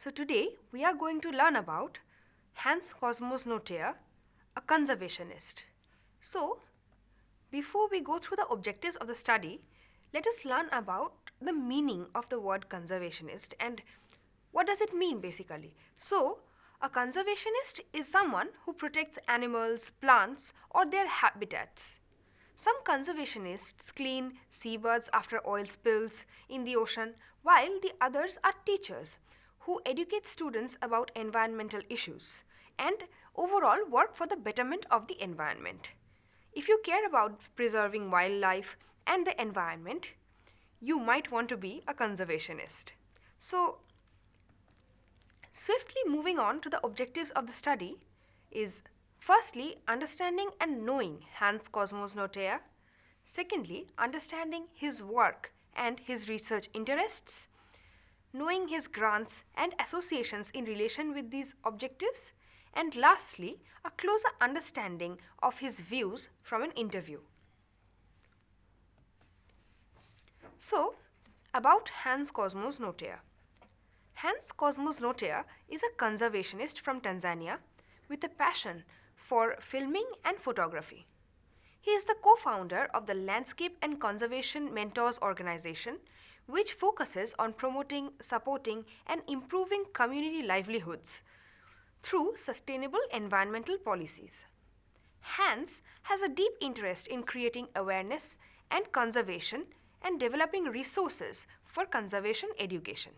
So today we are going to learn about Cosmas Ngoteya, a conservationist. So before we go through the objectives of the study, let us learn about the meaning of the word conservationist and what does it mean basically. So a conservationist is someone who protects animals, plants or their habitats. Some conservationists clean seabirds after oil spills in the ocean, while the others are teachers who educate students about environmental issues and overall work for the betterment of the environment. If you care about preserving wildlife and the environment, you might want to be a conservationist. So, swiftly moving on to the objectives of the study is firstly, understanding and knowing Cosmas Ngoteya. Secondly, understanding his work and his research interests. Knowing his grants and associations in relation with these objectives. And lastly, a closer understanding of his views from an interview. So, about Cosmas Ngoteya. Cosmas Ngoteya is a conservationist from Tanzania with a passion for filming and photography. He is the co-founder of the Landscape and Conservation Mentors organization, which focuses on promoting, supporting, and improving community livelihoods through sustainable environmental policies. Hans has a deep interest in creating awareness and conservation and developing resources for conservation education.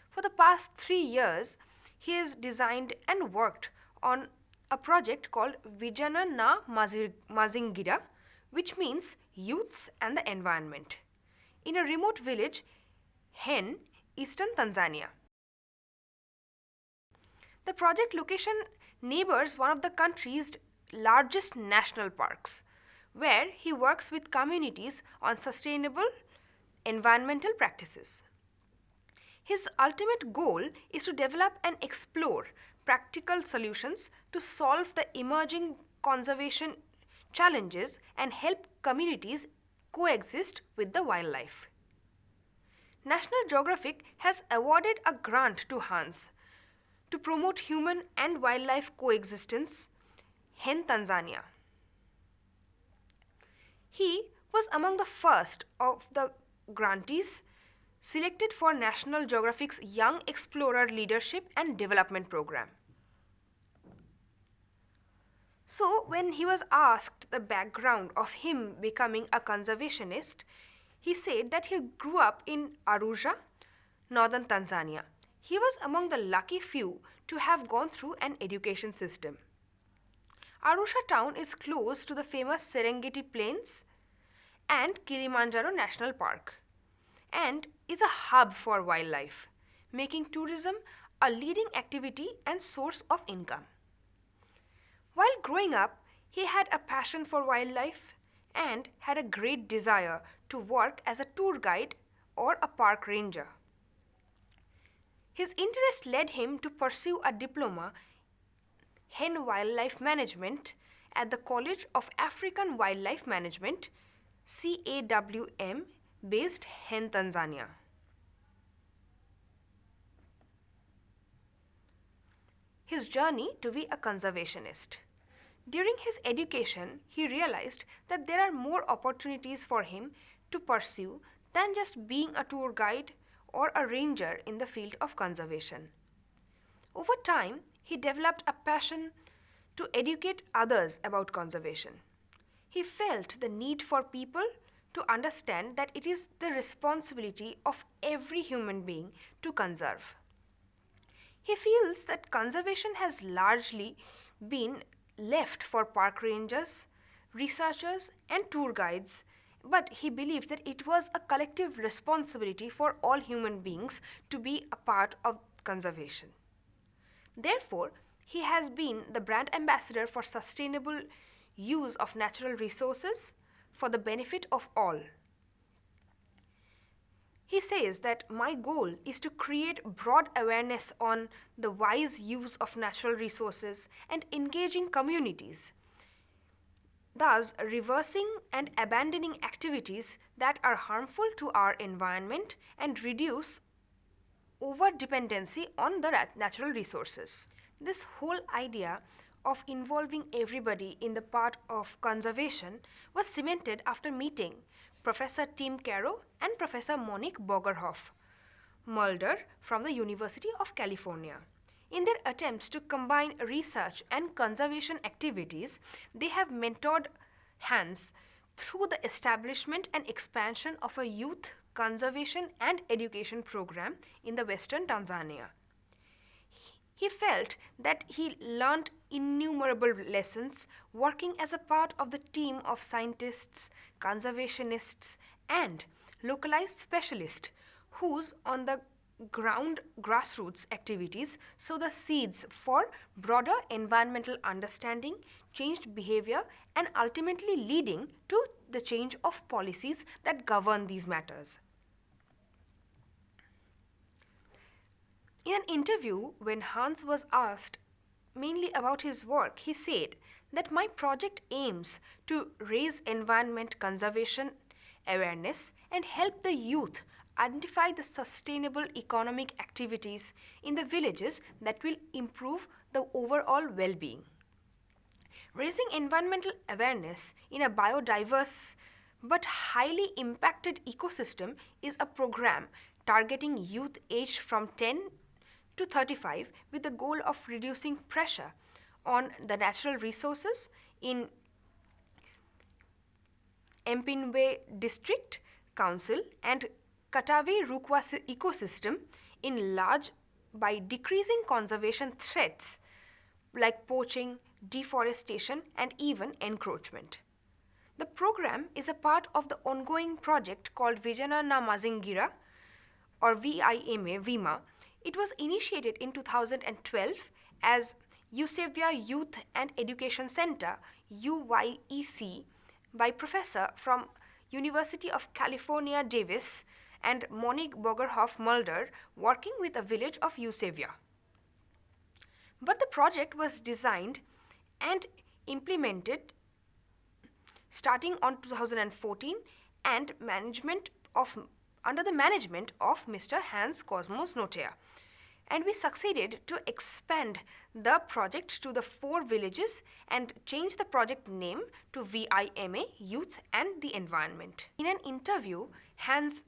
For the past 3 years, he has designed and worked on a project called Vijana na Mazingira, which means youths and the environment, in a remote village, Hen, eastern Tanzania. The project location neighbors one of the country's largest national parks, where he works with communities on sustainable environmental practices. His ultimate goal is to develop and explore practical solutions to solve the emerging conservation challenges and help communities coexist with the wildlife. National Geographic has awarded a grant to Hans to promote human and wildlife coexistence in Tanzania. He was among the first of the grantees selected for National Geographic's Young Explorer Leadership and Development Program. So, when he was asked the background of him becoming a conservationist, he said that he grew up in Arusha, northern Tanzania. He was among the lucky few to have gone through an education system. Arusha town is close to the famous Serengeti Plains and Kilimanjaro National Park, and is a hub for wildlife, making tourism a leading activity and source of income. While growing up, he had a passion for wildlife and had a great desire to work as a tour guide or a park ranger. His interest led him to pursue a diploma in wildlife management at the College of African Wildlife Management, CAWM, based in Tanzania. His journey to be a conservationist. During his education, he realized that there are more opportunities for him to pursue than just being a tour guide or a ranger in the field of conservation. Over time, he developed a passion to educate others about conservation. He felt the need for people to understand that it is the responsibility of every human being to conserve. He feels that conservation has largely been left for park rangers, researchers, and tour guides, but he believed that it was a collective responsibility for all human beings to be a part of conservation. Therefore, he has been the brand ambassador for sustainable use of natural resources for the benefit of all. He says that my goal is to create broad awareness on the wise use of natural resources and engaging communities, thus reversing and abandoning activities that are harmful to our environment and reduce over dependency on the natural resources. This whole idea of involving everybody in the part of conservation was cemented after meeting Professor Tim Caro and Professor Monique Bogerhoff Mulder from the University of California. In their attempts to combine research and conservation activities, they have mentored Hans through the establishment and expansion of a youth conservation and education program in the western Tanzania. He felt that he learned innumerable lessons working as a part of the team of scientists, conservationists, and localized specialists whose on the ground grassroots activities sow the seeds for broader environmental understanding, changed behavior, and ultimately leading to the change of policies that govern these matters. In an interview, when Hans was asked mainly about his work, he said that my project aims to raise environment conservation awareness and help the youth identify the sustainable economic activities in the villages that will improve the overall well-being. Raising environmental awareness in a biodiverse but highly impacted ecosystem is a program targeting youth aged from 10 to 35 with the goal of reducing pressure on the natural resources in Mpimbe District Council and Katavi Rukwa ecosystem in large by decreasing conservation threats like poaching, deforestation, and even encroachment. The program is a part of the ongoing project called Vijana na Mazingira or VIMA. It was initiated in 2012 as Eusebia Youth and Education Center UYEC by professor from University of California, Davis and Monique Bogerhoff Mulder working with a village of Eusebia. But the project was designed and implemented starting on 2014 and under the management of Mr. Hans Cosmas Ngoteya. And we succeeded to expand the project to the 4 villages and change the project name to VIMA, Youth and the Environment. In an interview, Hans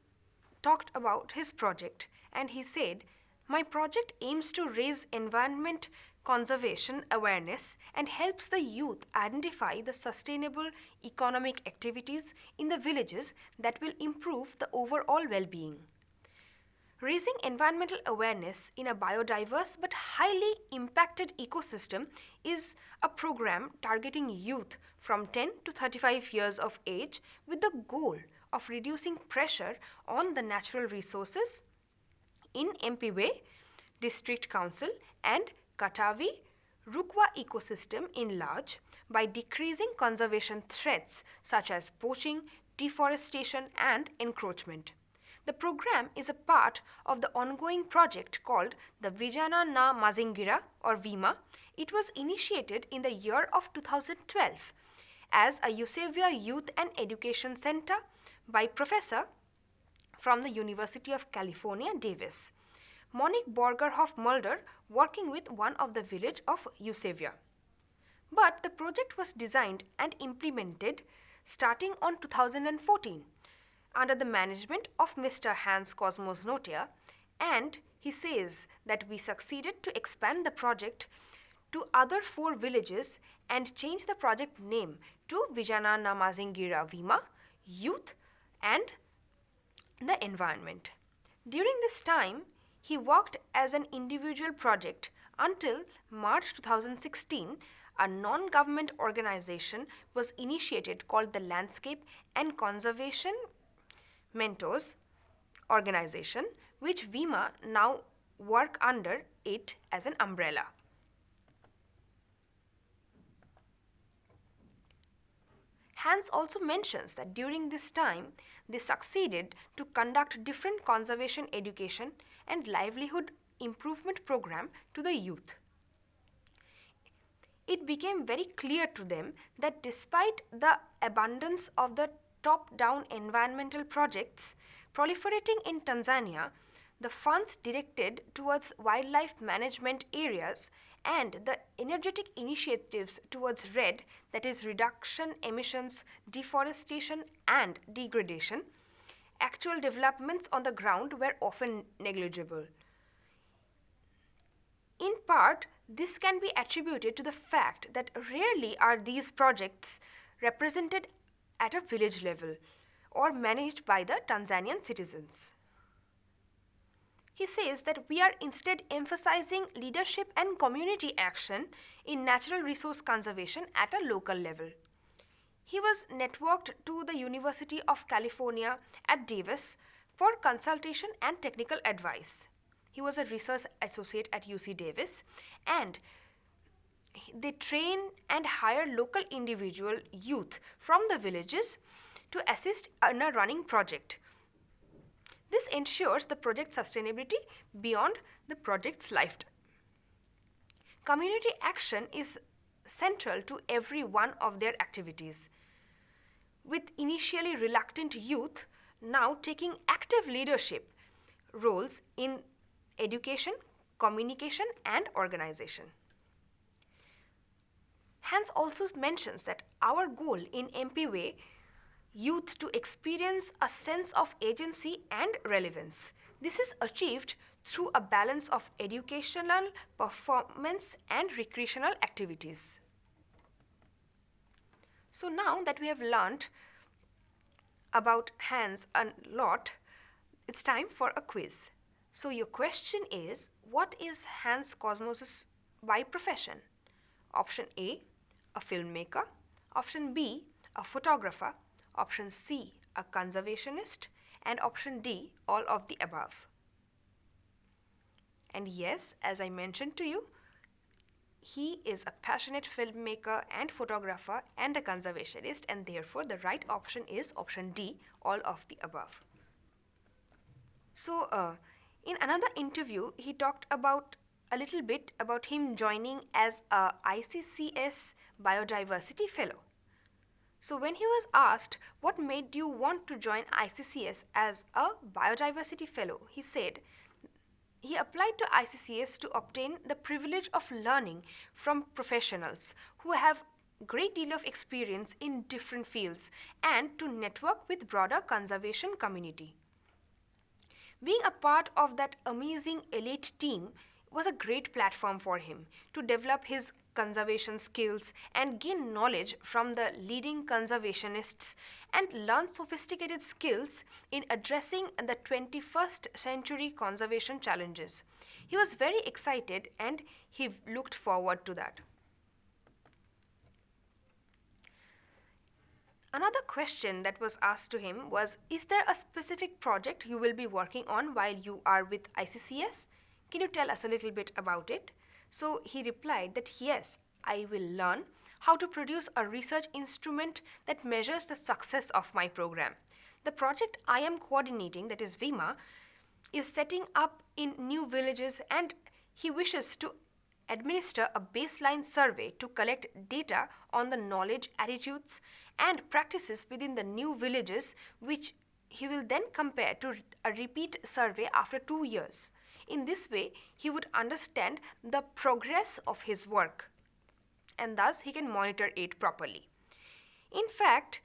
talked about his project and he said, "My project aims to raise environment conservation awareness and helps the youth identify the sustainable economic activities in the villages that will improve the overall well-being." Raising environmental awareness in a biodiverse but highly impacted ecosystem is a program targeting youth from 10 to 35 years of age with the goal of reducing pressure on the natural resources in Mpimbe District Council and Katavi Rukwa ecosystem in large by decreasing conservation threats such as poaching, deforestation, and encroachment. The program is a part of the ongoing project called the Vijana na Mazingira or VIMA. It was initiated in the year of 2012 as a Eusebia Youth and Education Center by professor from the University of California, Davis, Monique Bogerhoff Mulder working with one of the village of Eusebia. But the project was designed and implemented starting on 2014 under the management of Mr. Hans Cosmas Ngoteya, and he says that we succeeded to expand the project to other 4 villages and change the project name to Vijana na Mazingira VIMA, Youth and the Environment. During this time, he worked as an individual project until March 2016. A non-government organization was initiated called the Landscape and Conservation Mentors Organization, which VIMA now work under it as an umbrella. Hans also mentions that during this time, they succeeded to conduct different conservation education and livelihood improvement program to the youth. It became very clear to them that despite the abundance of the top-down environmental projects proliferating in Tanzania, the funds directed towards wildlife management areas, and the energetic initiatives towards RED, that is reduction emissions, deforestation and degradation, actual developments on the ground were often negligible. In part, this can be attributed to the fact that rarely are these projects represented at a village level or managed by the Tanzanian citizens. He says that we are instead emphasizing leadership and community action in natural resource conservation at a local level. He was networked to the University of California at Davis for consultation and technical advice. He was a research associate at UC Davis, and they train and hire local individual youth from the villages to assist in a running project. This ensures the project sustainability beyond the project's lifetime. Community action is central to every one of their activities, with initially reluctant youth now taking active leadership roles in education, communication, and organization. Hans also mentions that our goal in MPWay youth to experience a sense of agency and relevance. This is achieved through a balance of educational, performance, and recreational activities. So now that we have learned about Hans a lot, it's time for a quiz. So your question is, what is Hans Cosmos by profession? Option A, a filmmaker. Option B, a photographer. Option C, a conservationist. And option D, all of the above. And yes, as I mentioned to you, he is a passionate filmmaker and photographer and a conservationist, and therefore the right option is option D, all of the above. So, in another interview, he talked about a little bit about him joining as a ICCS Biodiversity Fellow. So when he was asked what made you want to join ICCS as a Biodiversity Fellow, he said he applied to ICCS to obtain the privilege of learning from professionals who have a great deal of experience in different fields and to network with broader conservation community. Being a part of that amazing elite team was a great platform for him to develop his conservation skills and gain knowledge from the leading conservationists and learn sophisticated skills in addressing the 21st century conservation challenges. He was very excited and he looked forward to that. Another question that was asked to him was, is there a specific project you will be working on while you are with ICCS? Can you tell us a little bit about it? So he replied that yes, I will learn how to produce a research instrument that measures the success of my program. The project I am coordinating, that is VIMA, is setting up in new villages, and he wishes to administer a baseline survey to collect data on the knowledge, attitudes, and practices within the new villages, which he will then compare to a repeat survey after 2 years. In this way, he would understand the progress of his work, and thus he can monitor it properly. In fact,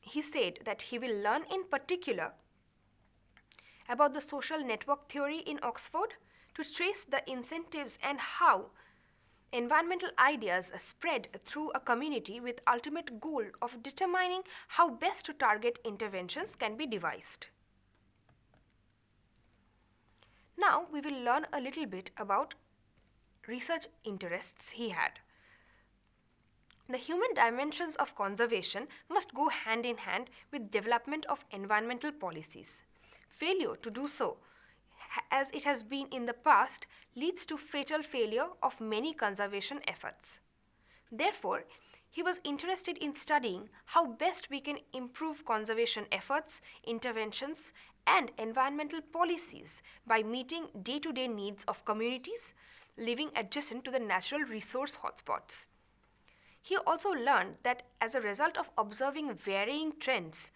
he said that he will learn in particular about the social network theory in Oxford to trace the incentives and how environmental ideas spread through a community with ultimate goal of determining how best to target interventions can be devised. Now we will learn a little bit about research interests he had. The human dimensions of conservation must go hand in hand with development of environmental policies. Failure to do so, as it has been in the past, leads to fatal failure of many conservation efforts. Therefore, he was interested in studying how best we can improve conservation efforts, interventions, and environmental policies by meeting day-to-day needs of communities living adjacent to the natural resource hotspots. He also learned that as a result of observing varying trends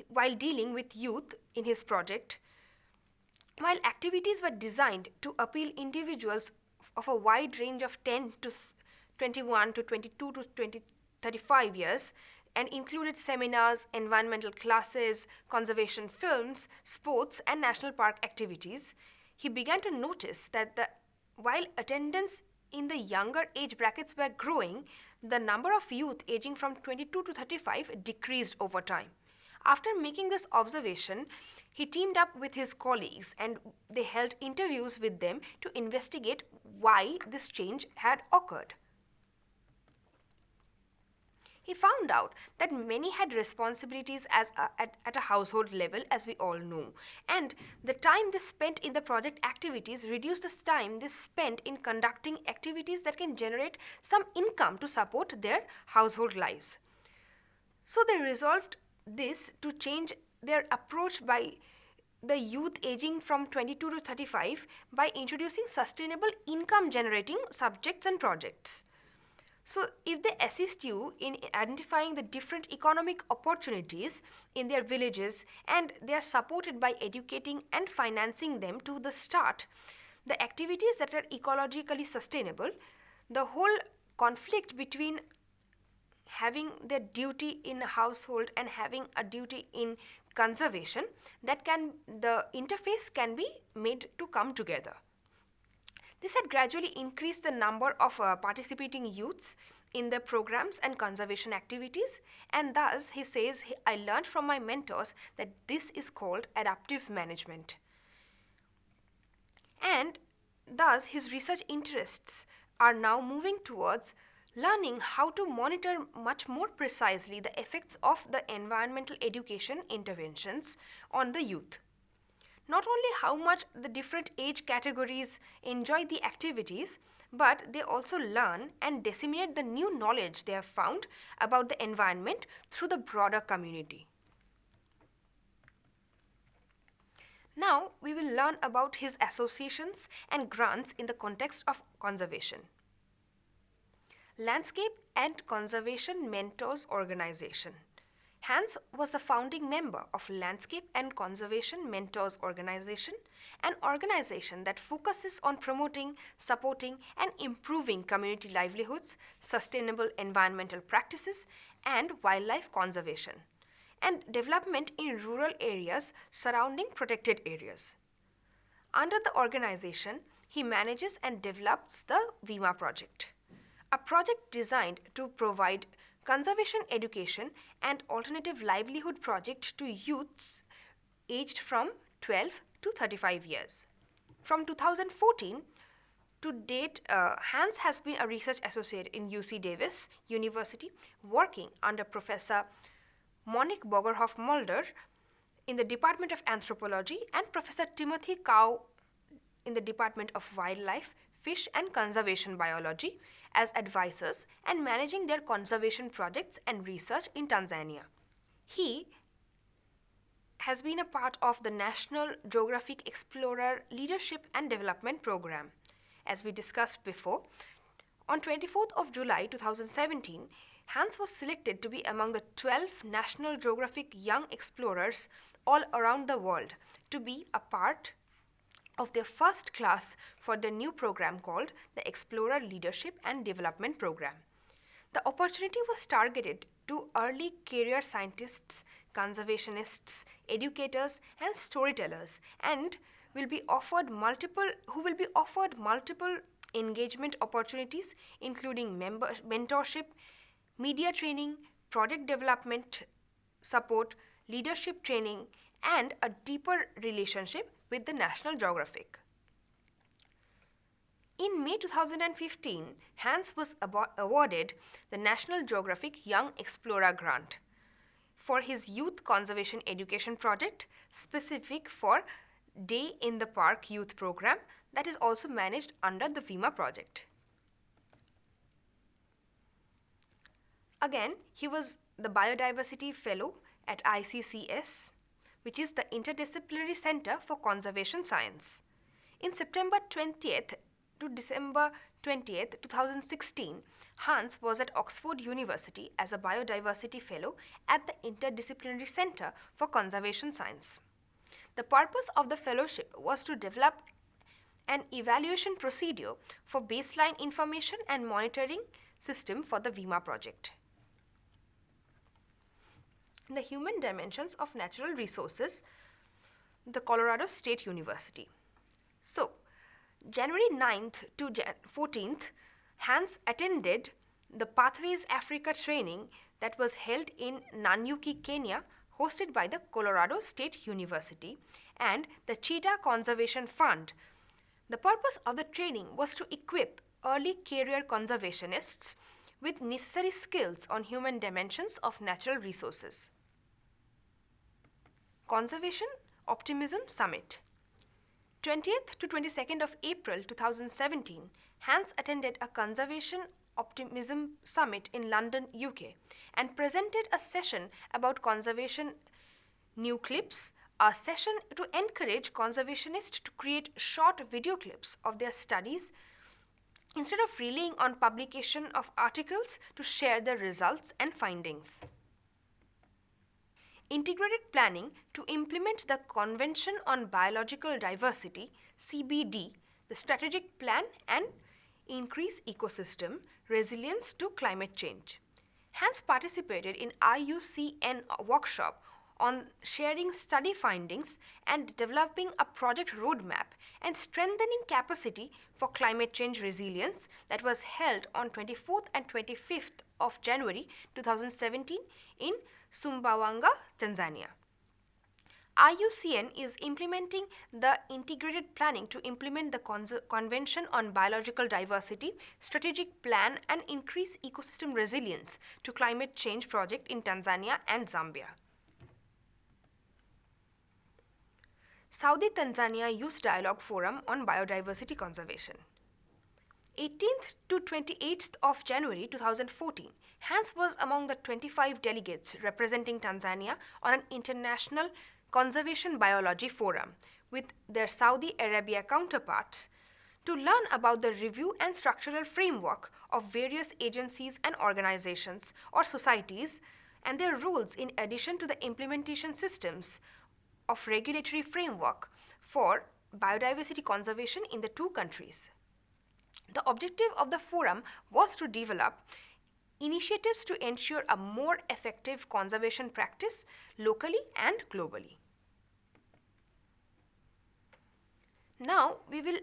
while dealing with youth in his project, While activities were designed to appeal individuals of a wide range of 10 to 21 to 22 to 35 years and included seminars, environmental classes, conservation films, sports, and national park activities, he began to notice that while attendance in the younger age brackets were growing, the number of youth aging from 22 to 35 decreased over time. After making this observation, he teamed up with his colleagues and they held interviews with them to investigate why this change had occurred. He found out that many had responsibilities at a household level, as we all know, and the time they spent in the project activities reduced the time they spent in conducting activities that can generate some income to support their household lives. So they resolved this to change their approach by the youth aging from 22 to 35 by introducing sustainable income generating subjects and projects. So, if they assist you in identifying the different economic opportunities in their villages and they are supported by educating and financing them to the start, the activities that are ecologically sustainable, the whole conflict between having their duty in a household and having a duty in conservation, the interface can be made to come together. This had gradually increased the number of participating youths in the programs and conservation activities, and thus he says, I learned from my mentors that this is called adaptive management. And thus his research interests are now moving towards learning how to monitor much more precisely the effects of the environmental education interventions on the youth. Not only how much the different age categories enjoy the activities, but they also learn and disseminate the new knowledge they have found about the environment through the broader community. Now we will learn about his associations and grants in the context of conservation. Landscape and Conservation Mentors Organization. Hans was the founding member of Landscape and Conservation Mentors Organization, an organization that focuses on promoting, supporting, and improving community livelihoods, sustainable environmental practices, and wildlife conservation, and development in rural areas surrounding protected areas. Under the organization, he manages and develops the Vijana project, a project designed to provide conservation education and alternative livelihood project to youths aged from 12 to 35 years. From 2014 to date, Hans has been a research associate in UC Davis University, working under Professor Monique Bogerhoff Mulder in the Department of Anthropology and Professor Timothy Cow in the Department of Wildlife, Fish and Conservation Biology as advisors and managing their conservation projects and research in Tanzania. He has been a part of the National Geographic Explorer Leadership and Development Program. As we discussed before, on 24th of July 2017, Hans was selected to be among the 12 National Geographic Young Explorers all around the world to be a part of their first class for the new program called the Explorer Leadership and Development Program. The opportunity was targeted to early career scientists, conservationists, educators, and storytellers, and who will be offered multiple engagement opportunities, including mentorship, media training, project development support, leadership training, and a deeper relationship with the National Geographic. In May 2015, Hans was awarded the National Geographic Young Explorer Grant for his youth conservation education project specific for Day in the Park youth program that is also managed under the Vijana project. Again, he was the Biodiversity Fellow at ICCS, which is the Interdisciplinary Center for Conservation Science. In September 20th to December 20th, 2016, Hans was at Oxford University as a Biodiversity Fellow at the Interdisciplinary Center for Conservation Science. The purpose of the fellowship was to develop an evaluation procedure for baseline information and monitoring system for the VIMA project. The human dimensions of natural resources, the Colorado State University. So, January 9th to 14th, Hans attended the Pathways Africa training that was held in Nanyuki, Kenya, hosted by the Colorado State University and the Cheetah Conservation Fund. The purpose of the training was to equip early career conservationists with necessary skills on human dimensions of natural resources. Conservation Optimism Summit. 20th to 22nd of April 2017, Hans attended a Conservation Optimism Summit in London, UK, and presented a session about conservation new clips, a session to encourage conservationists to create short video clips of their studies instead of relying on publication of articles to share their results and findings. Integrated planning to implement the Convention on Biological Diversity, CBD, the strategic plan and increase ecosystem resilience to climate change. Hans participated in IUCN workshop on sharing study findings and developing a project roadmap and strengthening capacity for climate change resilience that was held on 24th and 25th of January 2017 in Sumbawanga, Tanzania. IUCN is implementing the integrated planning to implement the Convention on Biological Diversity, strategic plan and increase ecosystem resilience to climate change project in Tanzania and Zambia. Saudi Tanzania Youth Dialogue Forum on Biodiversity Conservation. 18th to 28th of January 2014, Hans was among the 25 delegates representing Tanzania on an international conservation biology forum with their Saudi Arabia counterparts to learn about the review and structural framework of various agencies and organizations or societies and their roles in addition to the implementation systems of regulatory framework for biodiversity conservation in the two countries. The objective of the forum was to develop initiatives to ensure a more effective conservation practice locally and globally. Now we will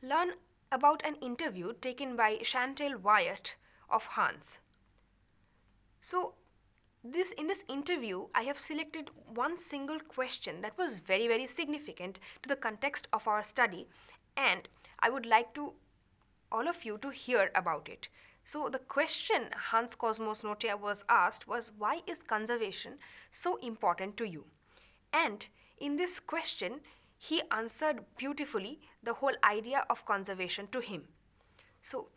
learn about an interview taken by Chantal Wyatt of Hans. So in this interview, I have selected one single question that was very, very significant to the context of our study, and I would like all of you to hear about it. So the question Hans Cosmas Ngoteya was asked was, why is conservation so important to you? And in this question, he answered beautifully the whole idea of conservation to him. So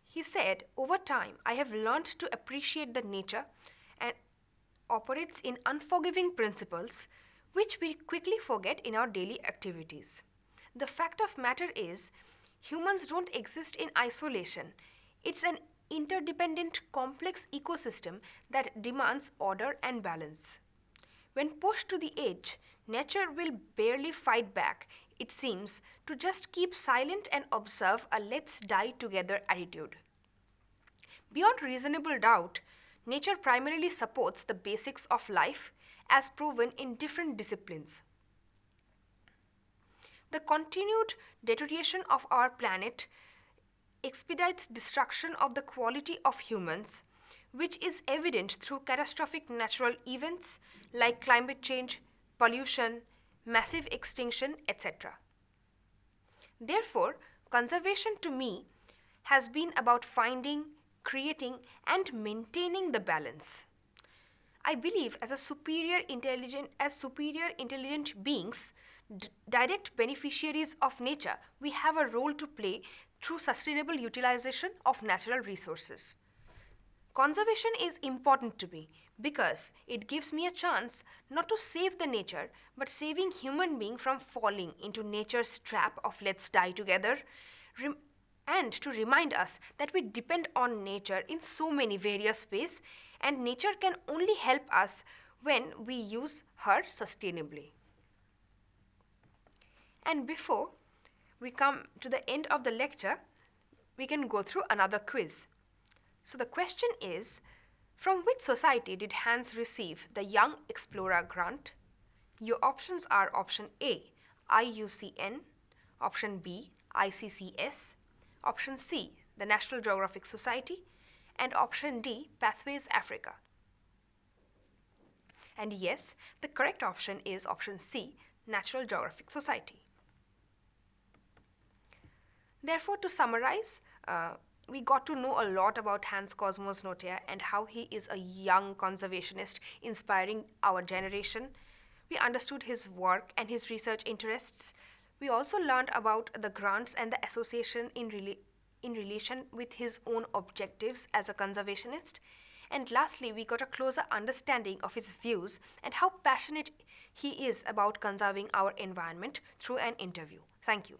he said, over time, I have learned to appreciate the nature and operates in unforgiving principles which we quickly forget in our daily activities. The fact of matter is, humans don't exist in isolation. It's an interdependent, complex ecosystem that demands order and balance. When pushed to the edge, nature will barely fight back, it seems, to just keep silent and observe a let's die together attitude. Beyond reasonable doubt, nature primarily supports the basics of life as proven in different disciplines. The continued deterioration of our planet expedites destruction of the quality of humans, which is evident through catastrophic natural events like climate change, pollution, massive extinction, etc. Therefore, conservation to me has been about finding, creating, and maintaining the balance. I believe as superior intelligent beings, direct beneficiaries of nature, we have a role to play through sustainable utilization of natural resources. Conservation is important to me because it gives me a chance not to save the nature, but saving human being from falling into nature's trap of let's die together, and to remind us that we depend on nature in so many various ways, and nature can only help us when we use her sustainably. And before we come to the end of the lecture, we can go through another quiz. So the question is, from which society did Hans receive the Young Explorer grant? Your options are option A, IUCN, option B, ICCS, option C, the National Geographic Society, and option D, Pathways Africa. And yes, the correct option is option C, National Geographic Society. Therefore, to summarize, we got to know a lot about Hans Cosmas Ngoteya and how he is a young conservationist inspiring our generation. We understood his work and his research interests. We also learned about the grants and the association in relation with his own objectives as a conservationist. And lastly, we got a closer understanding of his views and how passionate he is about conserving our environment through an interview. Thank you.